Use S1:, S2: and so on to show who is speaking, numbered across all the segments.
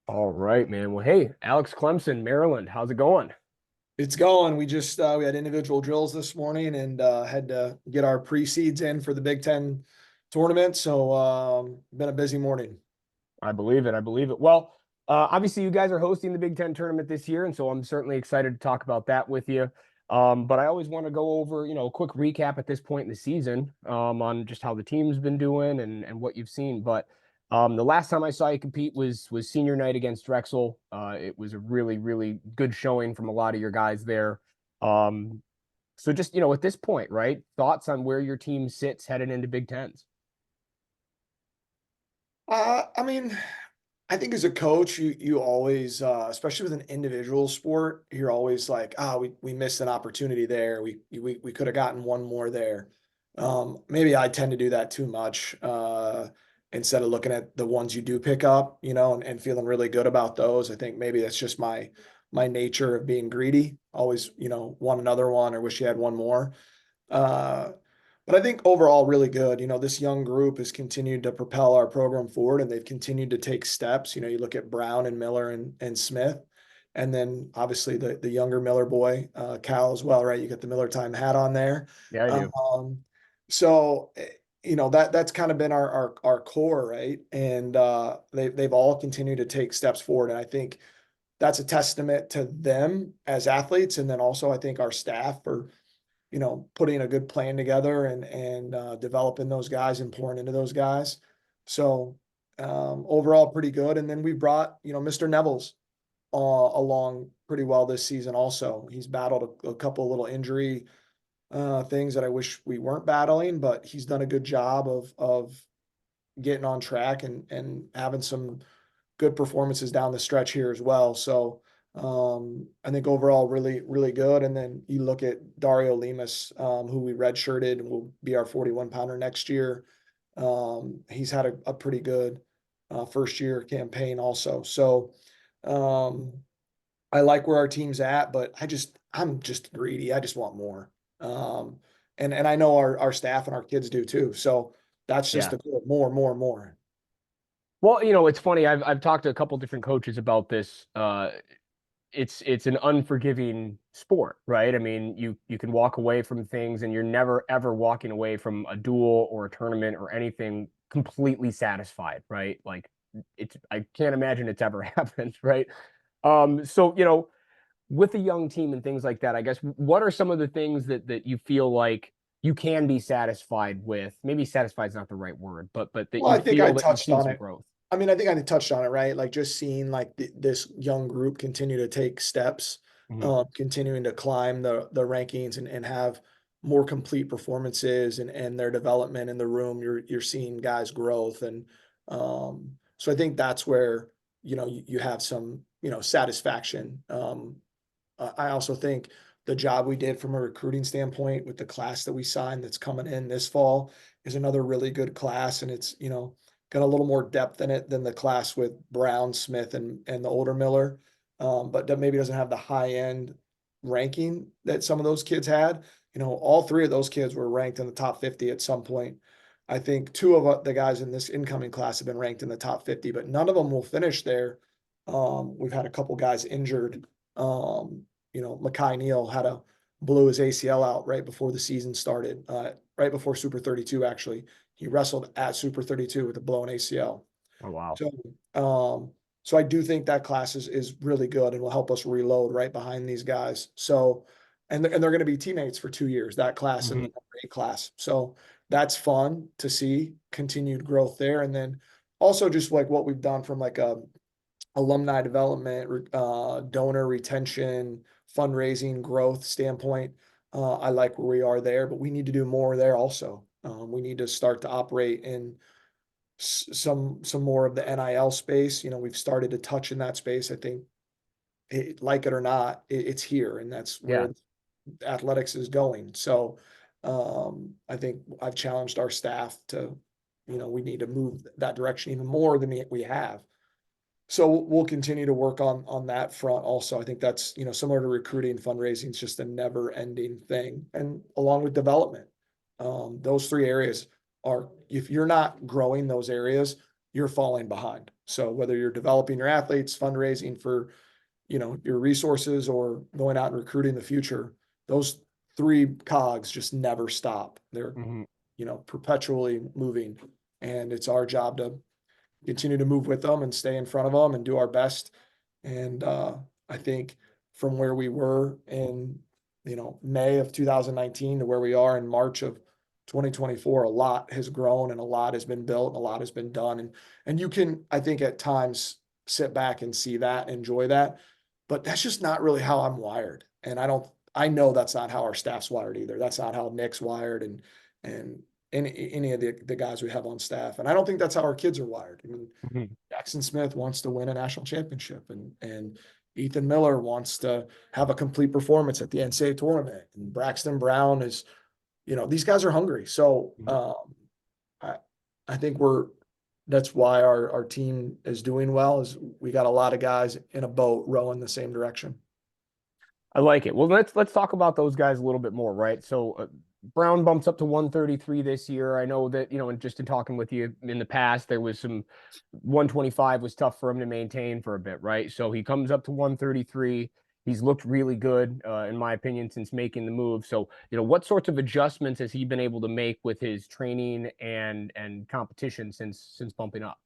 S1: All right, man. Well, hey, Alex Clemsen, Maryland. How's it going?
S2: It's going. We just we had individual drills this morning and had to get our pre-seeds in for the Big Ten tournament. So been a busy morning.
S1: I believe it. I believe it. Well, obviously, you guys are hosting the Big Ten tournament this year, and so I'm certainly excited to talk about that with you. But I always want to go over, a quick recap at this point in the season, on just how the team's been doing and what you've seen. But the last time I saw you compete was senior night against Drexel. It was a really, really good showing from a lot of your guys there. So just, at this point, right? Thoughts on where your team sits headed into Big Tens?
S2: I mean, I think as a coach, you always, especially with an individual sport, you're always like, we missed an opportunity there. We could have gotten one more there. Maybe I tend to do that too much. Instead of looking at the ones you do pick up, and feeling really good about those. I think maybe that's just my nature of being greedy. Always, want another one or wish you had one more. Uh, but I think overall, really good. This young group has continued to propel our program forward and they've continued to take steps. You look at Brown and Miller and Smith, and then obviously the younger Miller boy, Cal as well, right? You got the Miller time hat on there.
S1: Yeah, I do.
S2: Um, that's kind of been our core, right? And they've all continued to take steps forward. And I think that's a testament to them as athletes. And then also I think our staff for putting a good plan together and developing those guys and pouring into those guys. So overall, pretty good. And then we brought Mr. Neville's along pretty well this season. Also, he's battled a couple of little injury things that I wish we weren't battling, but he's done a good job of getting on track and having some good performances down the stretch here as well. So I think overall really, really good. And then you look at Dario Lemus, who we redshirted and will be our 41 pounder next year. He's had a pretty good first year campaign also. So um, I like where our team's at, but I'm just greedy. I just want more. Um, and I know our staff and our kids do too. So that's just
S1: Yeah.
S2: the goal, more, more, more.
S1: Well, it's funny. I've talked to a couple different coaches about this. It's an unforgiving sport, right? I mean, you can walk away from things, and you're never ever walking away from a duel or a tournament or anything completely satisfied, right? Like I can't imagine it's ever happened, right? So with a young team and things like that, I guess what are some of the things that you feel like you can be satisfied with? Maybe satisfied is not the right word, but that
S2: Well,
S1: you
S2: I think I
S1: feel that you've
S2: touched
S1: seen
S2: on
S1: some
S2: it.
S1: growth.
S2: I mean, I think I touched on it, right? Like just seeing like this young group continue to take steps,
S1: Mhm.
S2: continuing to climb the rankings and have more complete performances and their development in the room. You're seeing guys' growth, and so I think that's where you have some satisfaction. I also think the job we did from a recruiting standpoint with the class that we signed that's coming in this fall is another really good class, and it's got a little more depth in it than the class with Brown, Smith, and the older Miller, but that maybe doesn't have the high end ranking that some of those kids had. All three of those kids were ranked in the top 50 at some point. I think two of the guys in this incoming class have been ranked in the top 50, but none of them will finish there. We've had a couple guys injured. Makai Neal blew his ACL out right before the season started, right before Super 32, actually. He wrestled at Super 32 with a blown ACL.
S1: Oh wow.
S2: So, so I do think that class is really good and will help us reload right behind these guys. So, and they're going to be teammates for 2 years, that class and the
S1: Mhm.
S2: number 8 class. So that's fun to see continued growth there. And then also just like what we've done from like a alumni development, donor retention, fundraising, growth standpoint. I like where we are there, but we need to do more there also. We need to start to operate in some more of the NIL space. We've started to touch in that space. I think, like it or not, it's here, and that's
S1: Yeah.
S2: where athletics is going. So I think I've challenged our staff to, we need to move that direction even more than we have. So we'll continue to work on that front also. I think that's, similar to recruiting, fundraising is just a never ending thing. And along with development, those three areas are, if you're not growing those areas, you're falling behind. So whether you're developing your athletes, fundraising for, your resources, or going out and recruiting the future, those three cogs just never stop. They're,
S1: Mhm.
S2: perpetually moving. And it's our job to continue to move with them and stay in front of them and do our best. And I think from where we were in, May of 2019 to where we are in March of 2024, a lot has grown and a lot has been built and a lot has been done. And you can, I think, at times sit back and see that, enjoy that, but that's just not really how I'm wired. And I know that's not how our staff's wired either. That's not how Nick's wired, and any of the guys we have on staff. And I don't think that's how our kids are wired. I mean,
S1: Mhm.
S2: Jackson Smith wants to win a national championship, and Ethan Miller wants to have a complete performance at the NCAA tournament. And Braxton Brown is, these guys are hungry. So
S1: Mhm.
S2: I I think that's why our team is doing well, is we got a lot of guys in a boat rowing the same direction.
S1: I like it. Well, let's talk about those guys a little bit more, right? So Brown bumps up to 133 this year. I know that, and just in talking with you in the past, there was some 125 was tough for him to maintain for a bit, right? So he comes up to 133. He's looked really good, in my opinion, since making the move. So, what sorts of adjustments has he been able to make with his training and competition since bumping up?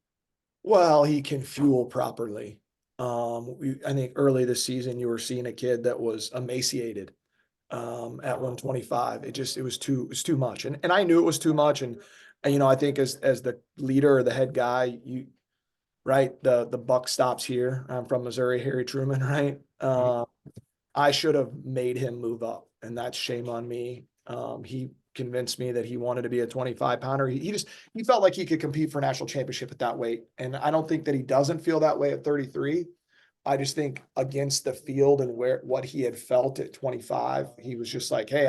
S2: Well, he can fuel properly. I think early this season you were seeing a kid that was emaciated at 125. It was too much. And I knew it was too much. And I think as the leader or the head guy, right, the buck stops here. I'm from Missouri, Harry Truman, right?
S1: Mhm.
S2: I should have made him move up, and that's shame on me. He convinced me that he wanted to be a 25 pounder. He felt like he could compete for a national championship at that weight. And I don't think that he doesn't feel that way at 33. I just think against the field and what he had felt at 25, he was just like, hey,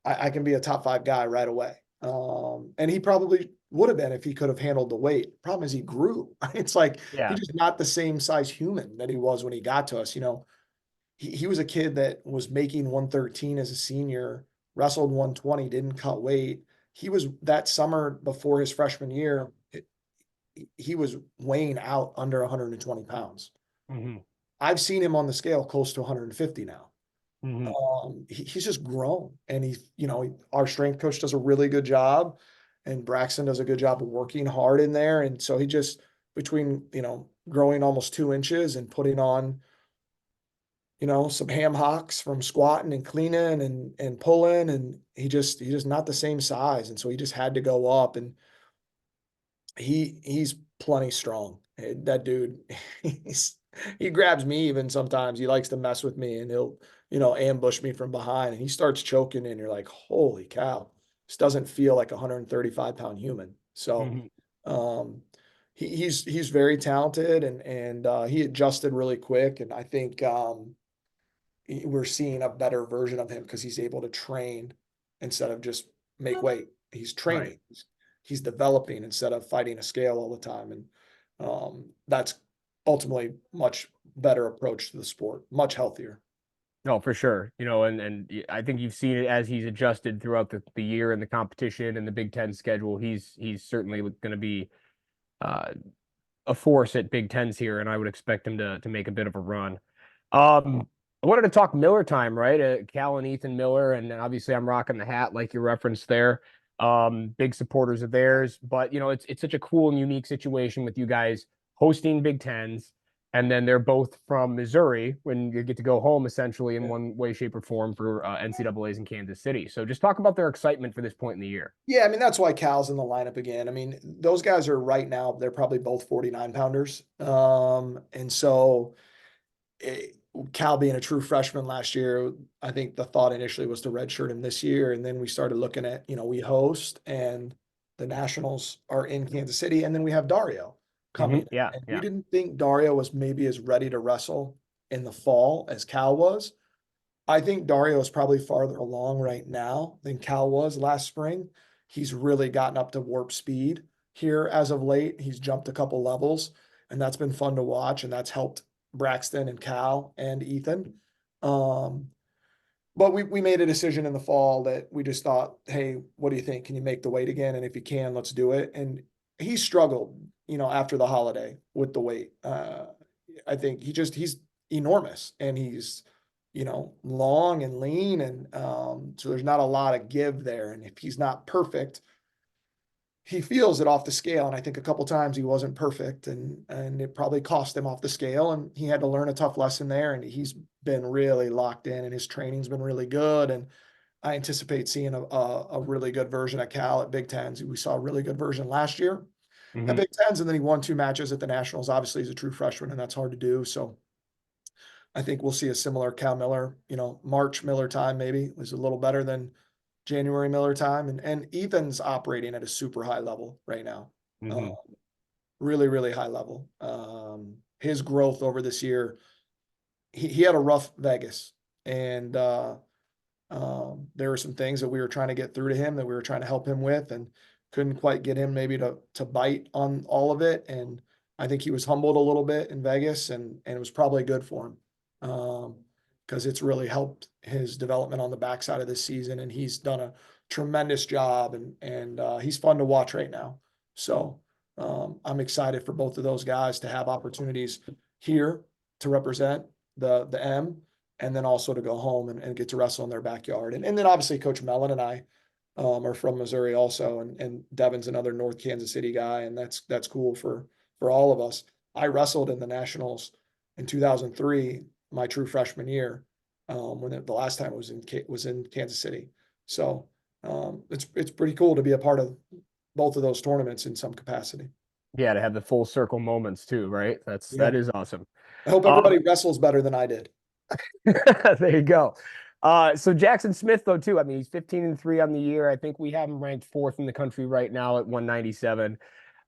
S2: I can be a top five guy right away. And he probably would have been if he could have handled the weight. Problem is he grew. It's like
S1: Yeah.
S2: he's just not the same size human that he was when he got to us. He was a kid that was making 113 as a senior, wrestled 120, didn't cut weight. He was that summer before his freshman year, he was weighing out under 120 pounds.
S1: Hmm.
S2: I've seen him on the scale close to 150 now.
S1: Hmm.
S2: He's just grown, and our strength coach does a really good job, and Braxton does a good job of working hard in there. And so he just, between, growing almost 2 inches and putting on, some ham hocks from squatting and cleaning and pulling, and he's just not the same size. And so he just had to go up, and he's plenty strong. That dude, he grabs me even sometimes. He likes to mess with me, and he'll, ambush me from behind, and he starts choking, and you're like, holy cow, this doesn't feel like a 135-pound human. So
S1: Hmm.
S2: um he's very talented, and he adjusted really quick. And I think we're seeing a better version of him because he's able to train instead of just make weight. He's
S1: Right.
S2: training. He's developing instead of fighting a scale all the time. And that's ultimately much better approach to the sport, much healthier.
S1: No, for sure. I think you've seen it as he's adjusted throughout the year and the competition and the Big Ten schedule. He's certainly going to be uh, a force at Big Tens here, and I would expect him to make a bit of a run. I wanted to talk Miller time, right? Cal and Ethan Miller, and obviously I'm rocking the hat like you referenced there. Big supporters of theirs, but it's such a cool and unique situation with you guys hosting Big Tens, and then they're both from Missouri when you get to go home essentially in
S2: Yeah.
S1: one way, shape, or form for NCAA's in Kansas City. So just talk about their excitement for this point in the year.
S2: Yeah, I mean, that's why Cal's in the lineup again. I mean, those guys are right now, they're probably both 49 pounders. And so it, Cal being a true freshman last year, I think the thought initially was to redshirt him this year. And then we started looking at, we host, and the Nationals are in Kansas City. And then we have Dario
S1: Hmm.
S2: coming.
S1: Yeah,
S2: And we
S1: yeah.
S2: didn't think Dario was maybe as ready to wrestle in the fall as Cal was. I think Dario is probably farther along right now than Cal was last spring. He's really gotten up to warp speed here as of late. He's jumped a couple levels, and that's been fun to watch, and that's helped Braxton and Cal and Ethan. Um, but we made a decision in the fall that we just thought, hey, what do you think? Can you make the weight again? And if you can, let's do it. And he struggled after the holiday with the weight. I think he's enormous, and he's, long and lean. And so there's not a lot of give there. And if he's not perfect, he feels it off the scale. And I think a couple times he wasn't perfect, and it probably cost him off the scale. And he had to learn a tough lesson there. And he's been really locked in, and his training's been really good. And I anticipate seeing a really good version of Cal at Big Tens. We saw a really good version last year at
S1: Hmm.
S2: Big Tens, and then he won 2 matches at the Nationals. Obviously, he's a true freshman, and that's hard to do. So I think we'll see a similar Cal Miller, March Miller time maybe was a little better than January Miller time. And Ethan's operating at a super high level right now. Uh,
S1: Hmm.
S2: really, really high level. His growth over this year, he had a rough Vegas, and there were some things that we were trying to get through to him, that we were trying to help him with, and couldn't quite get him maybe to bite on all of it. And I think he was humbled a little bit in Vegas, and it was probably good for him, because it's really helped his development on the backside of this season. And he's done a tremendous job, and he's fun to watch right now. So I'm excited for both of those guys to have opportunities here to represent the M, and then also to go home and get to wrestle in their backyard. And then obviously Coach Mellon and I are from Missouri also, and Devin's another North Kansas City guy, and that's cool for all of us. I wrestled in the Nationals in 2003, my true freshman year, when the last time it was in Kansas City. So it's pretty cool to be a part of both of those tournaments in some capacity.
S1: Yeah, to have the full circle moments too, right?
S2: Yeah,
S1: That is awesome.
S2: I hope
S1: Um,
S2: everybody wrestles better than I did.
S1: there you go. So Jackson Smith, though, too. I mean, he's 15-3 on the year. I think we have him ranked fourth in the country right now at 197.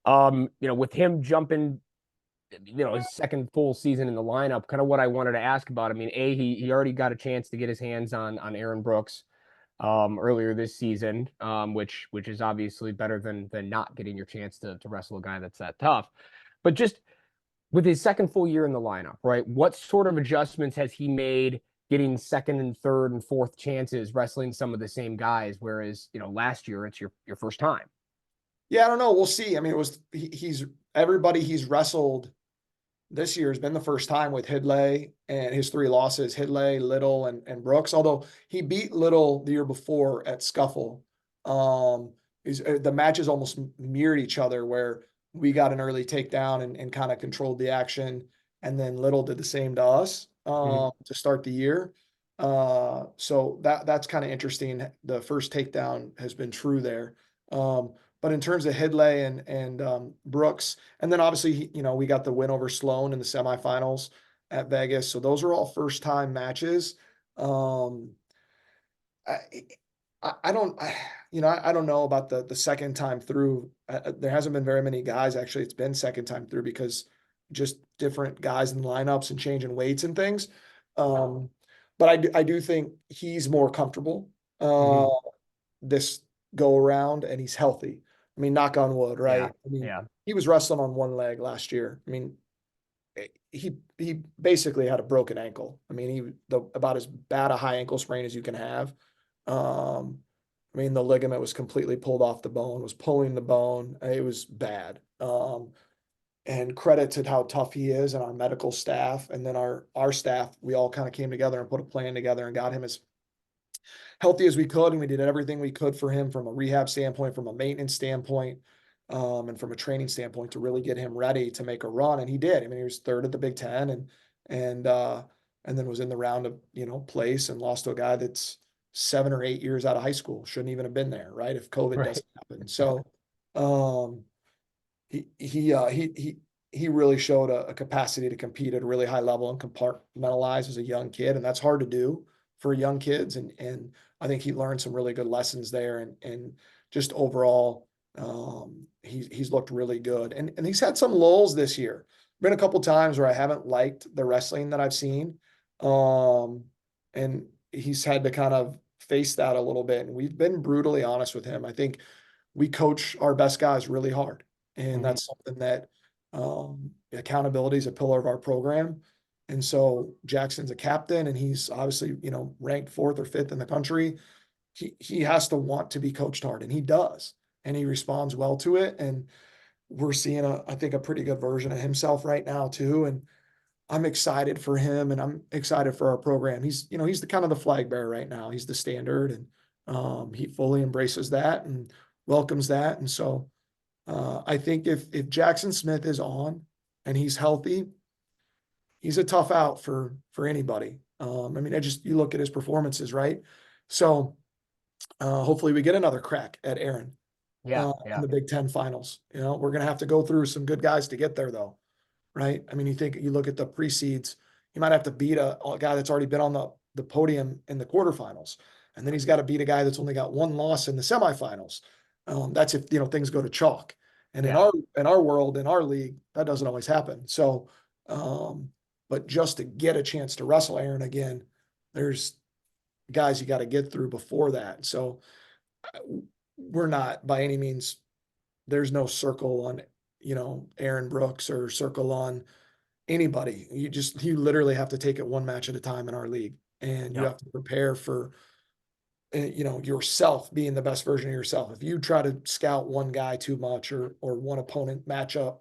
S1: With him jumping, his second full season in the lineup, kind of what I wanted to ask about. I mean, he already got a chance to get his hands on Aaron Brooks earlier this season, which is obviously better than not getting your chance to wrestle a guy that's that tough. But just with his second full year in the lineup, right? What sort of adjustments has he made getting second and third and fourth chances wrestling some of the same guys? Whereas, last year it's your first time.
S2: Yeah, I don't know. We'll see. I mean, he's everybody he's wrestled this year has been the first time with Hidlay and his 3 losses: Hidlay, Little, and Brooks. Although he beat Little the year before at Scuffle. Um, the matches almost mirrored each other, where we got an early takedown and kind of controlled the action, and then Little did the same to us
S1: Mhm.
S2: to start the year. So that's kind of interesting. The first takedown has been true there. Um, but in terms of Hidlay and Brooks, and then obviously, we got the win over Sloan in the semifinals at Vegas. So those are all first time matches. Um, I, I don't, I don't know about the second time through. There hasn't been very many guys. Actually, it's been second time through, because just different guys in lineups and changing weights and things. Um, but I do think he's more comfortable
S1: Mhm.
S2: this go around, and he's healthy. I mean, knock on wood,
S1: Yeah.
S2: right? I mean,
S1: Yeah.
S2: he was wrestling on one leg last year. I mean, he basically had a broken ankle. I mean, about as bad a high ankle sprain as you can have. Um, I mean, the ligament was completely pulled off the bone, was pulling the bone. It was bad. And credit to how tough he is, and our medical staff, and then our staff, we all kind of came together and put a plan together and got him as healthy as we could, and we did everything we could for him from a rehab standpoint, from a maintenance standpoint, and from a training standpoint, to really get him ready to make a run. And he did. I mean, he was third at the Big Ten, and then was in the round of place, and lost to a guy that's 7 or 8 years out of high school. Shouldn't even have been there, right? If COVID
S1: Right.
S2: doesn't happen. So um, he really showed a capacity to compete at a really high level and compartmentalize as a young kid, and that's hard to do for young kids. And I think he learned some really good lessons there, and just overall, he's looked really good. And he's had some lulls this year. Been a couple times where I haven't liked the wrestling that I've seen, um, and he's had to kind of face that a little bit. And we've been brutally honest with him. I think we coach our best guys really hard, and
S1: Mhm.
S2: that's something that accountability is a pillar of our program. And so Jackson's a captain, and he's obviously ranked fourth or fifth in the country. He has to want to be coached hard, and he does, and he responds well to it. And we're seeing I think a pretty good version of himself right now too. And I'm excited for him and I'm excited for our program. He's the kind of the flag bearer right now. He's the standard and he fully embraces that and welcomes that. And so I think if Jackson Smith is on and he's healthy, he's a tough out for anybody. I mean, you look at his performances, right? So hopefully we get another crack at Aaron
S1: Yeah,
S2: in
S1: yeah,
S2: the Big Ten finals. We're gonna have to go through some good guys to get there, though, right? I mean, you look at the pre-seeds, you might have to beat a guy that's already been on the podium in the quarterfinals, and then he's got to beat a guy that's only got one loss in the semifinals. That's if things go to chalk. And in
S1: yeah.
S2: our world, in our league, that doesn't always happen. So, um, but just to get a chance to wrestle Aaron again, there's guys you got to get through before that. So we're not by any means, there's no circle on, Aaron Brooks or circle on anybody. You literally have to take it one match at a time in our league. And you
S1: Yeah.
S2: have to prepare for, yourself being the best version of yourself. If you try to scout one guy too much or one opponent matchup,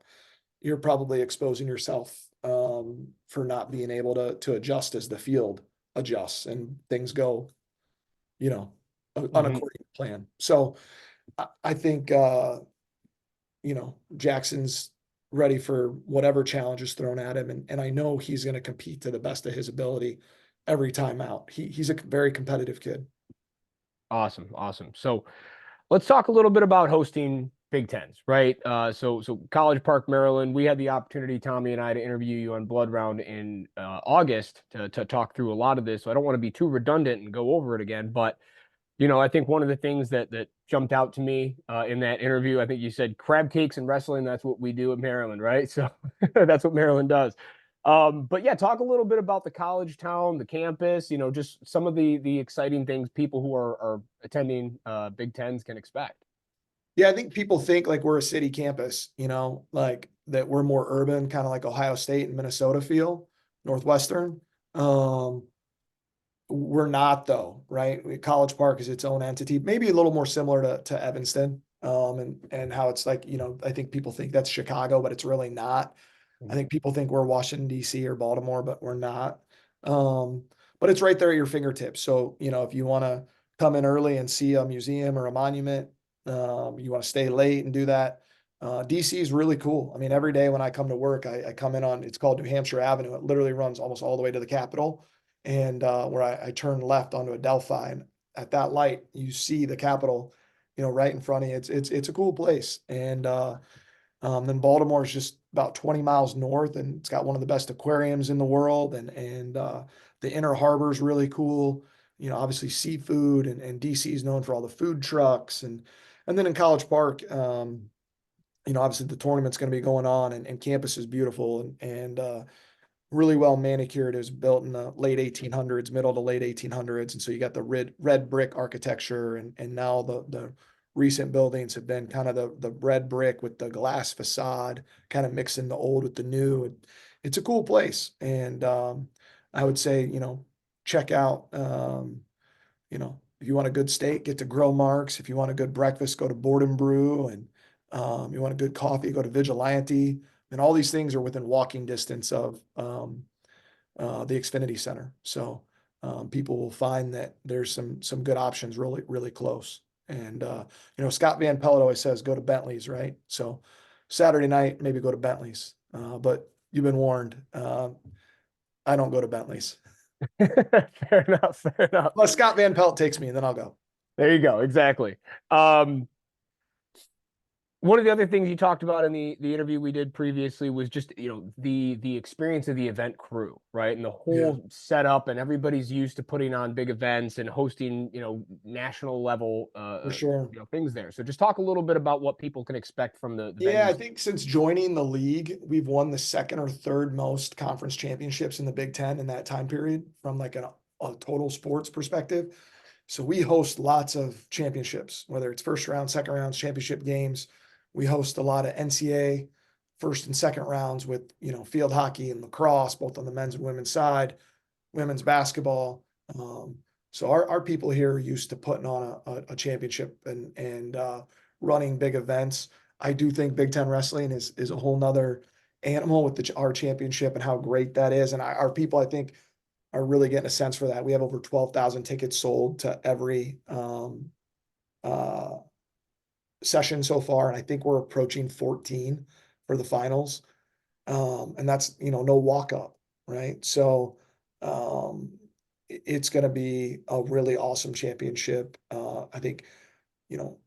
S2: you're probably exposing yourself for not being able to adjust as the field adjusts and things go, you know,
S1: Hmm.
S2: unaccording to plan. So I think Jackson's ready for whatever challenge is thrown at him. And I know he's going to compete to the best of his ability every time out. He's a very competitive kid.
S1: Awesome, awesome. So let's talk a little bit about hosting Big Tens, right? So College Park, Maryland. We had the opportunity, Tommy and I, to interview you on Blood Round in August to talk through a lot of this. So I don't want to be too redundant and go over it again, but I think one of the things that jumped out to me in that interview, I think you said crab cakes and wrestling. That's what we do at Maryland, right? So that's what Maryland does. But yeah, talk a little bit about the college town, the campus. Just some of the exciting things people who are attending Big Tens can expect.
S2: Yeah, I think people think like we're a city campus, like that we're more urban, kind of like Ohio State and Minnesota feel, Northwestern. Um, We're not though, right? College Park is its own entity, maybe a little more similar to Evanston, and how it's like, I think people think that's Chicago, but it's really not. I think people think we're Washington, D.C. or Baltimore, but we're not. Um, but it's right there at your fingertips. So, if you want to come in early and see a museum or a monument, you want to stay late and do that. DC is really cool. I mean, every day when I come to work, I come in on, it's called New Hampshire Avenue. It literally runs almost all the way to the Capitol. And where I turn left onto Adelphi. And at that light, you see the Capitol, right in front of you. It's a cool place. And then Baltimore is just about 20 miles north, and it's got one of the best aquariums in the world. And the Inner Harbor is really cool. Obviously seafood, and DC is known for all the food trucks, and then in College Park, obviously the tournament's going to be going on, and campus is beautiful and really well manicured. It was built in the late 1800s, middle to late 1800s, and so you got the red brick architecture, and now the recent buildings have been kind of the red brick with the glass facade, kind of mixing the old with the new. It's a cool place, and I would say check out. If you want a good steak, get to Grill Marks. If you want a good breakfast, go to Board and Brew, and you want a good coffee, go to Vigilante. And all these things are within walking distance of the Xfinity Center. So people will find that there's some good options really, really close. And Scott Van Pelt always says go to Bentley's, right? So Saturday night, maybe go to Bentley's. But you've been warned. I don't go to Bentley's.
S1: Fair enough. Fair enough.
S2: Unless Scott Van Pelt takes me, and then I'll go.
S1: There you go. Exactly. Um, One of the other things you talked about in the interview we did previously was just the experience of the event crew, right? And the
S2: Yeah,
S1: whole setup, and everybody's used to putting on big events and hosting national level
S2: for sure.
S1: things there. So just talk a little bit about what people can expect from the
S2: Yeah, I
S1: venues.
S2: think since joining the league, we've won the second or third most conference championships in the Big Ten in that time period from like a total sports perspective. So we host lots of championships, whether it's first round, second rounds, championship games. We host a lot of NCAA first and second rounds with, field hockey and lacrosse, both on the men's and women's side, women's basketball. So our people here are used to putting on a championship and running big events. I do think Big Ten wrestling is a whole nother animal with our championship and how great that is. And our people, I think, are really getting a sense for that. We have over 12,000 tickets sold to every uh, session so far, and I think we're approaching 14 for the finals. And that's, no walk up, right? So um, it's going to be a really awesome championship. I think, you know,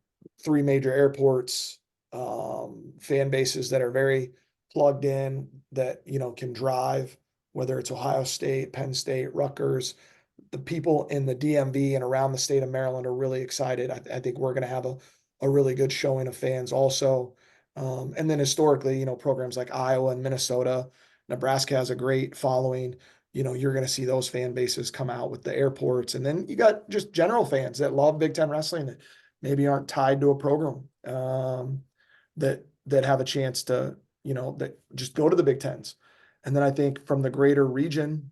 S2: three major airports, fan bases that are very plugged in, that, can drive, whether it's Ohio State, Penn State, Rutgers. The people in the DMV and around the state of Maryland are really excited. I think we're going to have a really good showing of fans also. And then historically, programs like Iowa and Minnesota, Nebraska has a great following. You're going to see those fan bases come out with the airports. And then you got just general fans that love Big Ten wrestling that maybe aren't tied to a program, that have a chance to, that just go to the Big Tens. And then I think from the greater region,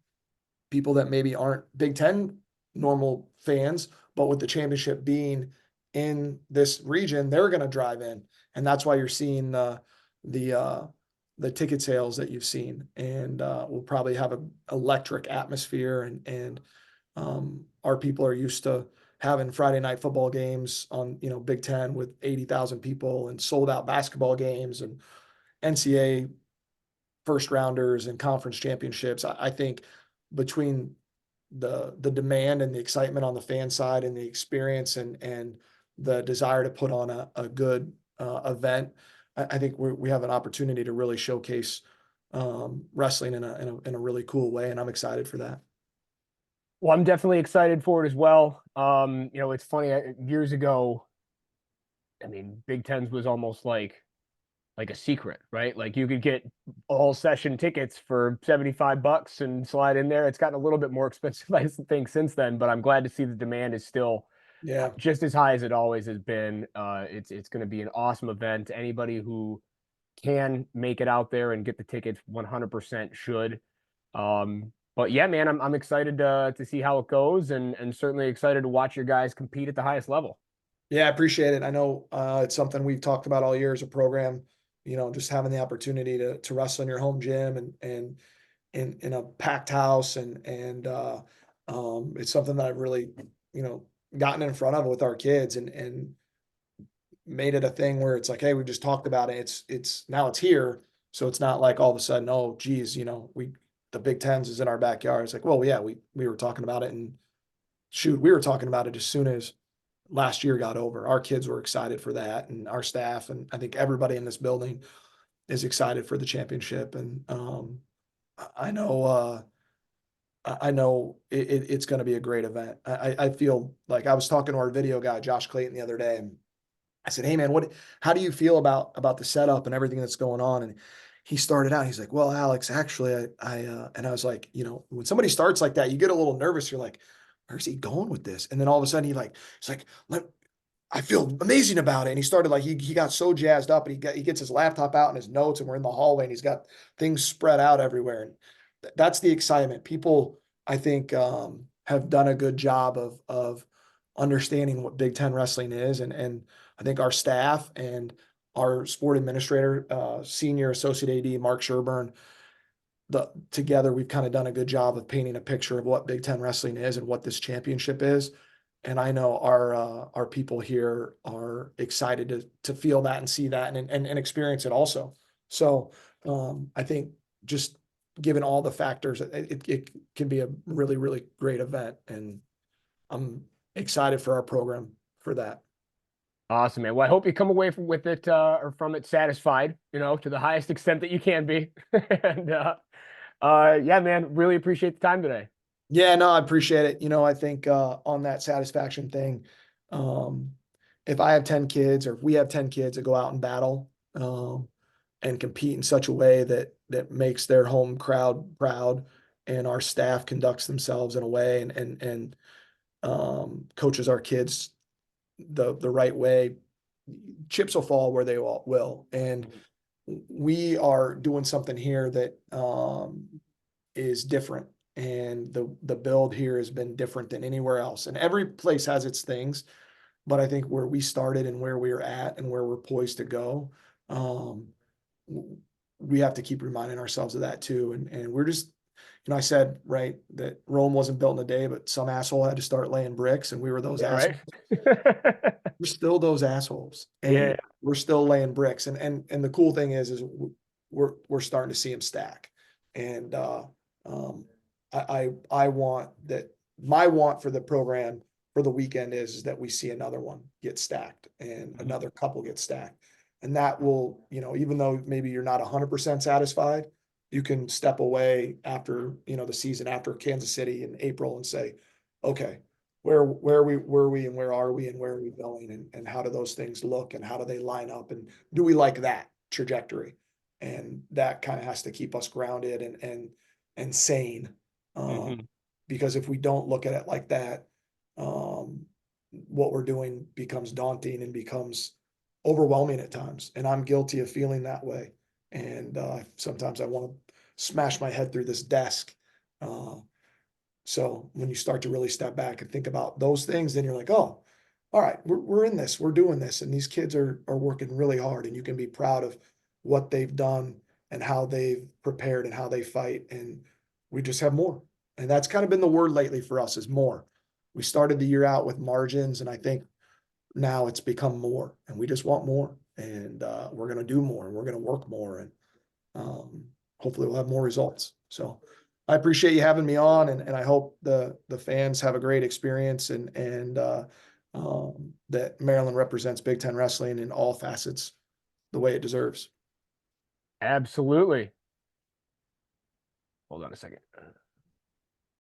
S2: people that maybe aren't Big Ten normal fans, but with the championship being in this region, they're going to drive in, and that's why you're seeing the uh, the ticket sales that you've seen, and we'll probably have an electric atmosphere, and our people are used to having Friday night football games on Big Ten with 80,000 people and sold out basketball games and NCAA first rounders and conference championships. I think between the demand and the excitement on the fan side and the experience and the desire to put on a good event, I think we have an opportunity to really showcase wrestling in a really cool way, and I'm excited for that.
S1: Well, I'm definitely excited for it as well. It's funny, years ago, I mean, Big Tens was almost like a secret, right? Like you could get all session tickets for $75 and slide in there. It's gotten a little bit more expensive, I think, since then, but I'm glad to see the demand is still
S2: Yeah.
S1: just as high as it always has been. It's going to be an awesome event. Anybody who can make it out there and get the tickets 100% should. But yeah, man, I'm excited to see how it goes, and certainly excited to watch your guys compete at the highest level.
S2: Yeah, I appreciate it. I know it's something we've talked about all year as a program, just having the opportunity to wrestle in your home gym and in a packed house, and it's something that I've really, you know, gotten in front of with our kids, and made it a thing where it's like, hey, we just talked about it. It's now it's here. So it's not like all of a sudden, oh geez, the Big Tens is in our backyard. It's like, well, yeah, we were talking about it, and shoot, we were talking about it as soon as last year got over. Our kids were excited for that, and our staff, and I think everybody in this building is excited for the championship. And I know I know it's going to be a great event. I feel like I was talking to our video guy, Josh Clayton, the other day, and I said, "Hey man, how do you feel about the setup and everything that's going on?" And he started out, he's like, "Well, Alex, actually, and I was like, when somebody starts like that, you get a little nervous. You're like, where's he going with this?" And then all of a sudden he's like, I feel amazing about it. And he started like, he got so jazzed up, and he gets his laptop out and his notes, and we're in the hallway, and he's got things spread out everywhere. And that's the excitement. People, I think, have done a good job of understanding what Big Ten wrestling is, and I think our staff and our sport administrator, senior associate AD Mark Sherburne, together we've kind of done a good job of painting a picture of what Big Ten wrestling is and what this championship is. And I know our people here are excited to feel that and see that and experience it also. So I think just given all the factors, it can be a really, really great event, and I'm excited for our program for that.
S1: Awesome, man. Well, I hope you come away with it or from it satisfied, to the highest extent that you can be. And yeah, man, really appreciate the time today.
S2: Yeah, no, I appreciate it. I think on that satisfaction thing, um, if I have 10 kids, or if we have 10 kids that go out and battle, and compete in such a way that makes their home crowd proud, and our staff conducts themselves in a way, and coaches our kids the right way, chips will fall where they all will. And we are doing something here that is different. And the build here has been different than anywhere else. And every place has its things, but I think where we started and where we're at and where we're poised to go, Um, we have to keep reminding ourselves of that too. And we're just, I said, right, that Rome wasn't built in a day, but some asshole had to start laying bricks, and we were those
S1: Yeah, right.
S2: assholes. We're still those assholes,
S1: Yeah,
S2: and we're still laying bricks. And the cool thing is we're starting to see them stack. And um, I want that. My want for the program for the weekend is that we see another one get stacked and
S1: mhm.
S2: another couple get stacked, and that will, even though maybe you're not 100% satisfied, you can step away after, the season after Kansas City in April and say, okay, where we and where are we and where are we going, and how do those things look and how do they line up, and do we like that trajectory? And that kind of has to keep us grounded and sane. Um,
S1: Mhm.
S2: because if we don't look at it like that, um, what we're doing becomes daunting and becomes overwhelming at times. And I'm guilty of feeling that way. And sometimes I want to smash my head through this desk. Uh, so when you start to really step back and think about those things, then you're like, oh, all right, we're in this, we're doing this, and these kids are working really hard, and you can be proud of what they've done and how they've prepared and how they fight, and we just have more. And that's kind of been the word lately for us is more. We started the year out with margins, and I think now it's become more, and we just want more, and we're going to do more, and we're going to work more, and um, hopefully we'll have more results. So I appreciate you having me on, and I hope the fans have a great experience, and that Maryland represents Big Ten wrestling in all facets the way it deserves.
S1: Absolutely. Hold on a second.